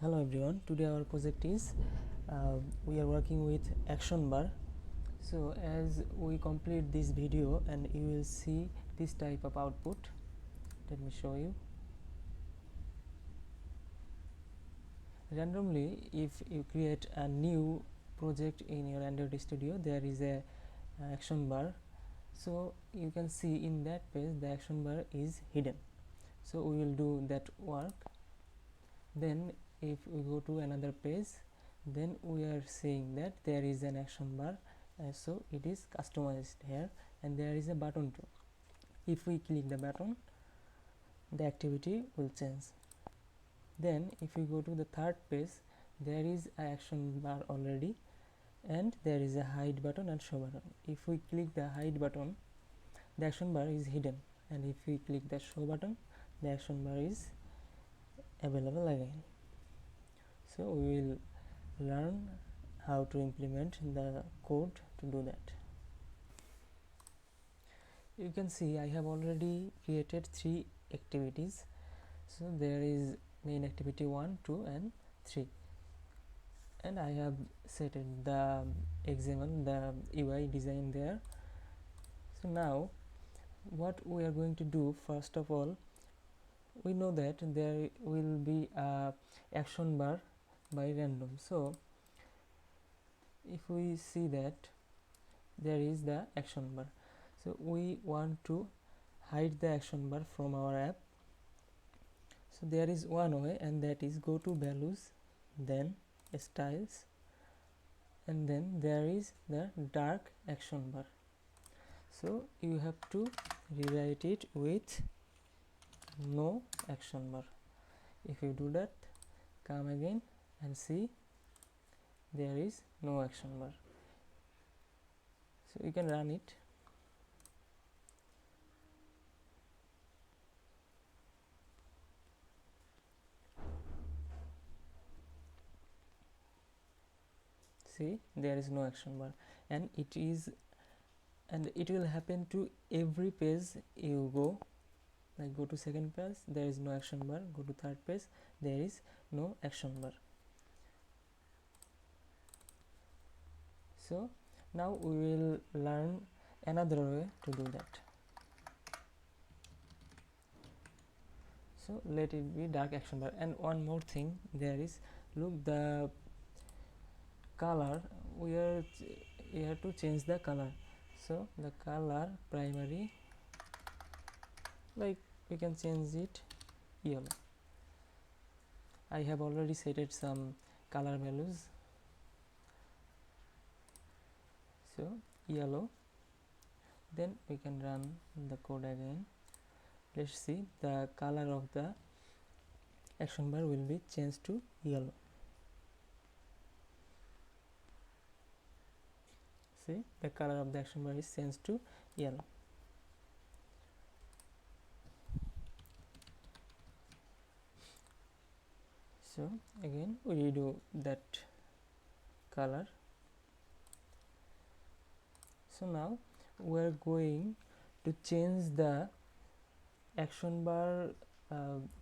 Hello everyone, today our project is we are working with ActionBar. So as we complete this video and you will see this type of output. Let me show you. Randomly, if you create a new project in your Android Studio, there is a action bar. So you can see in that page the action bar is hidden. So we will do that work. Then if we go to another page, then we are seeing that there is an action bar, so it is customized here, and there is a button too. If we click the button, the activity will change. Then if we go to the third page, there is an action bar already, and there is a hide button and show button. If we click the hide button, the action bar is hidden, and if we click the show button, the action bar is available again. So we will learn how to implement the code to do that. You can see I have already created 3 activities. So there is main activity 1, 2 and 3, and I have set the XML, the UI design there. So now what we are going to do, first of all, we know that there will be a action bar by random. So if we see that there is the action bar, so we want to hide the action bar from our app. So there is one way, and that is go to values, then styles, and then there is the dark action bar. So you have to rewrite it with no action bar. If you do that, come again and see there is no action bar. So you can run it. See, there is no action bar, and it will happen to every page you go. Like go to second page, there is no action bar. Go to third page, there is no action bar. So now we will learn another way to do that. So let it be dark action bar. And one more thing, there is, look, the color, we have to change the color. So the color primary, like we can change it yellow. I have already set some color values. So yellow. Then we can run the code again. Let's see, the color of the action bar will be changed to yellow. See, the color of the action bar is changed to yellow. So again we redo that color. So now we are going to change the action bar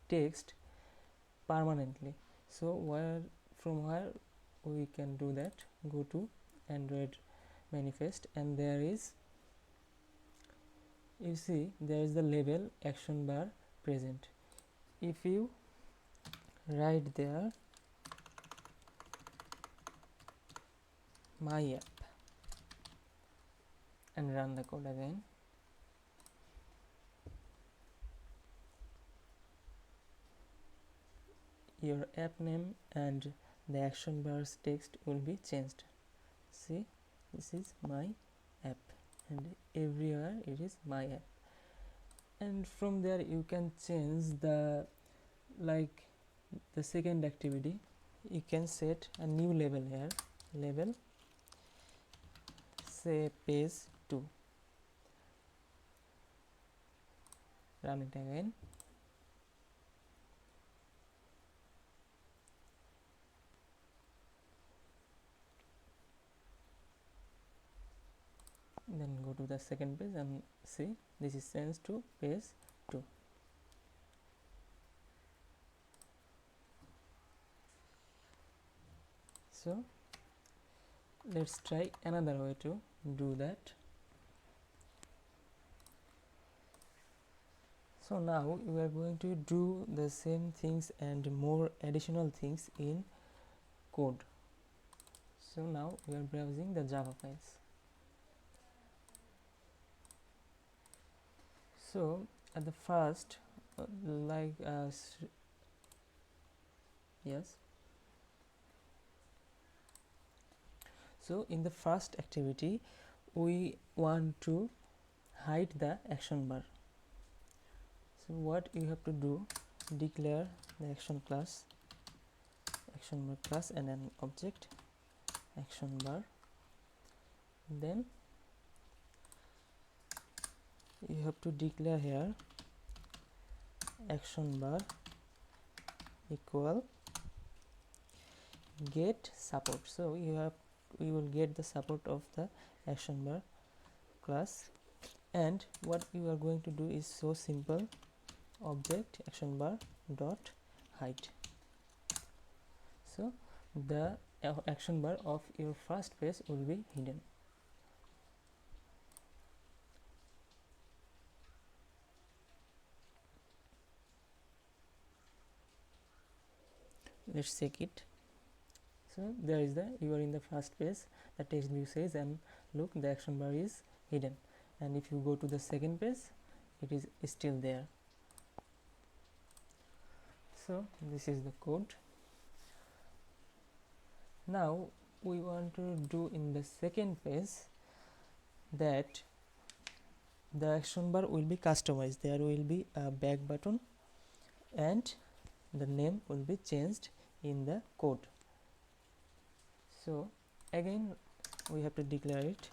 text permanently. So from where we can do that, go to Android manifest, and there is, you see there is the label action bar present. If you write there my app and run the code again, your app name and the action bar's text will be changed. See, this is my app, and everywhere it is my app. And from there you can change the, like the second activity, you can set a new label here, label say page 2. Run it again. Then go to the second page and see this is changed to page 2. So let's try another way to do that. So now we are going to do the same things and more additional things in code. So now we are browsing the Java files. So at the first, like yes, so in the first activity we want to hide the action bar. So what you have to do, declare the action bar class and an object action bar. Then you have to declare here action bar equal get support. So we will get the support of the action bar class, and what you are going to do is so simple, object action bar dot hide. So the action bar of your first page will be hidden. Let's check it. So there is you are in the first page, the text view says, and look, the action bar is hidden. And if you go to the second page, it is still there. So this is the code. Now we want to do in the second page that the action bar will be customized. There will be a back button and the name will be changed in the code. So again we have to declare it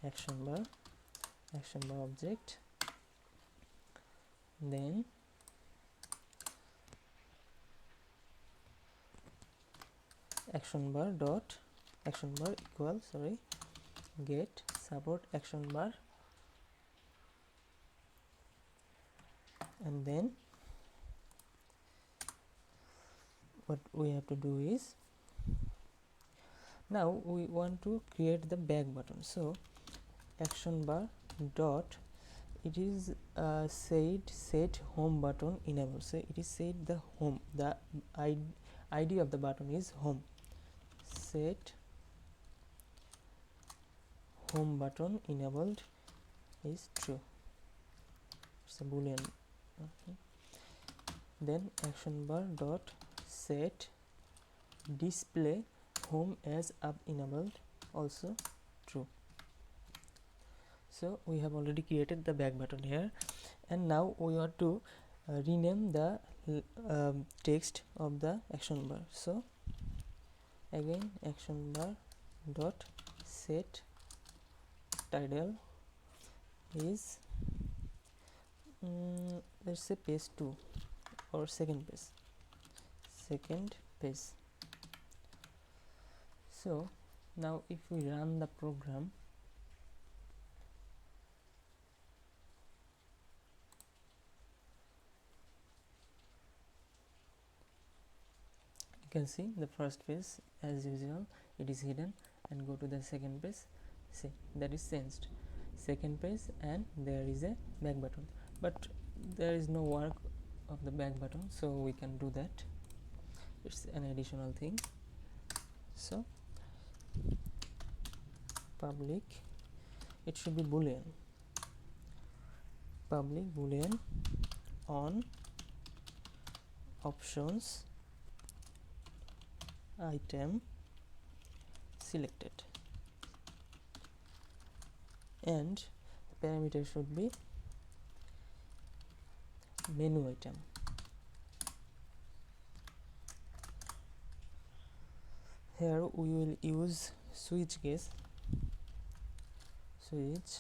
action bar object, then action bar equal get support action bar, and then what we have to do is, now we want to create the back button. So action bar dot, it is said set home button enable. So it is said the home, the ID of the button is home. Set home button enabled is true. It's a boolean. Then action bar dot set display home as up enabled, also true. So we have already created the back button here, and now we want to rename the text of the action bar. So again action bar dot set title is let's say page 2 or second page. So now if we run the program, you can see the first page as usual it is hidden, and go to the second page, see that is changed, second page, and there is a back button, but there is no work of the back button, so we can do that. It's an additional thing. So public, it should be boolean, public boolean on options item selected, and the parameter should be menu item. Here we will use switch case, switch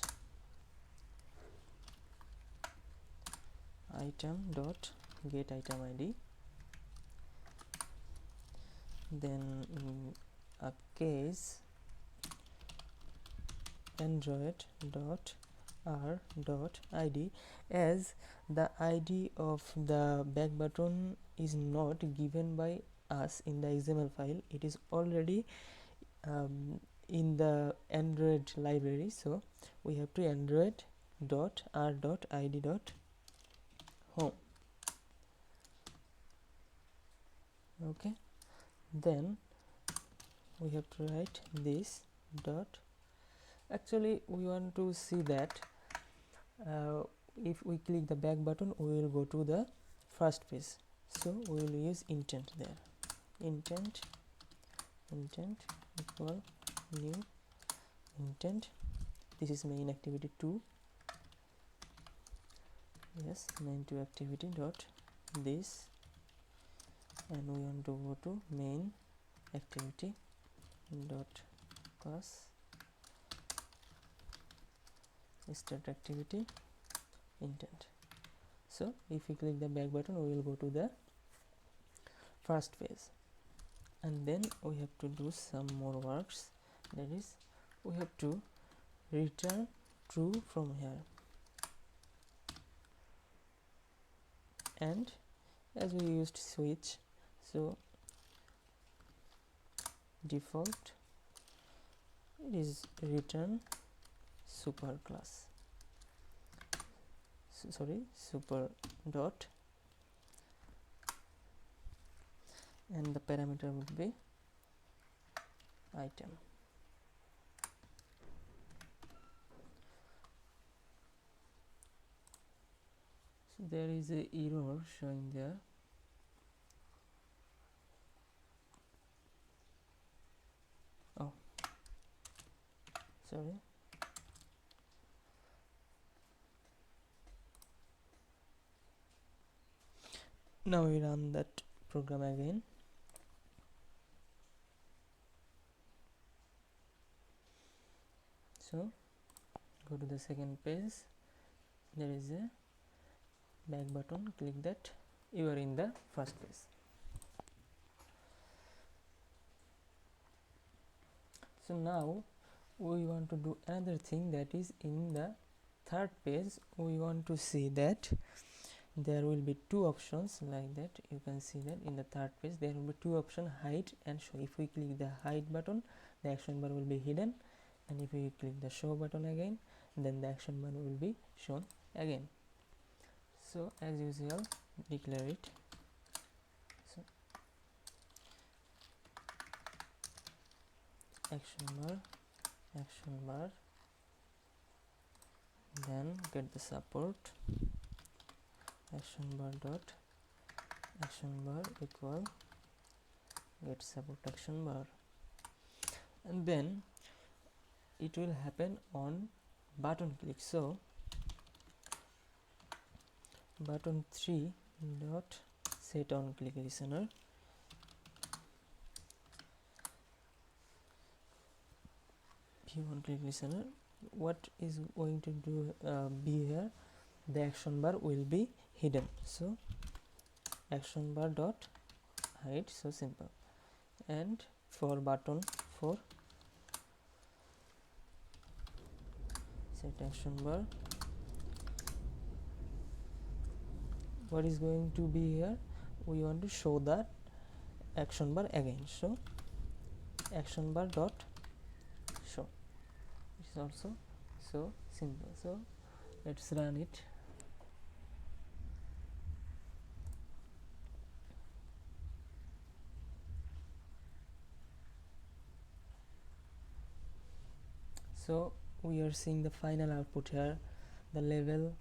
item dot get item id, then a case android dot r dot id, as the id of the back button is not given by us in the XML file, it is already in the Android library. So we have to android.r.id.home. okay, then we have to write this dot. Actually we want to see that if we click the back button, we will go to the first page, so we will use intent there. Intent equal new intent. This is main activity 2. Yes, main 2 activity dot this, and we want to go to main activity dot class start activity intent. So if we click the back button, we will go to the first page, and then we have to do some more works. That is, we have to return true from here, and as we used switch, so default it is return super class, super dot, and the parameter would be item. So there is a error showing there. Oh, sorry. Now we run that program again. So go to the second page, there is a back button, click that, you are in the first page. So now we want to do another thing, that is in the third page we want to see that there will be two options like that. You can see that in the third page there will be two options, hide and show. If we click the hide button, the action bar will be hidden, and if we click the show button again, then the action bar will be shown again. So as usual, declare it. So action bar, then get the support, action bar dot action bar equal get support action bar, and then it will happen on button click. So button 3 dot set on click listener, view on click listener. What is going to do be here, the action bar will be hidden. So action bar dot hide, so simple. And for button 4, set action bar, what is going to be here, we want to show the action bar again. So action bar dot show. It is also so simple. So let's run it. So we are seeing the final output here. The level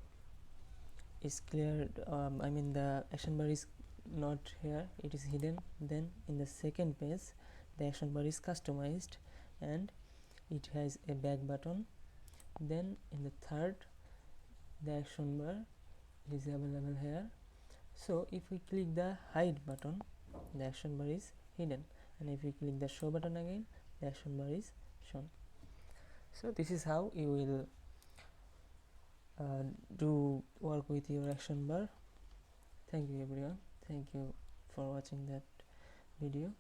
is cleared, I mean the action bar is not here, it is hidden. Then in the second page the action bar is customized and it has a back button. Then in the third, the action bar is available here. So if we click the hide button, the action bar is hidden, and if we click the show button again, the action bar is shown. So this is how you will do work with your action bar. Thank you everyone, thank you for watching that video.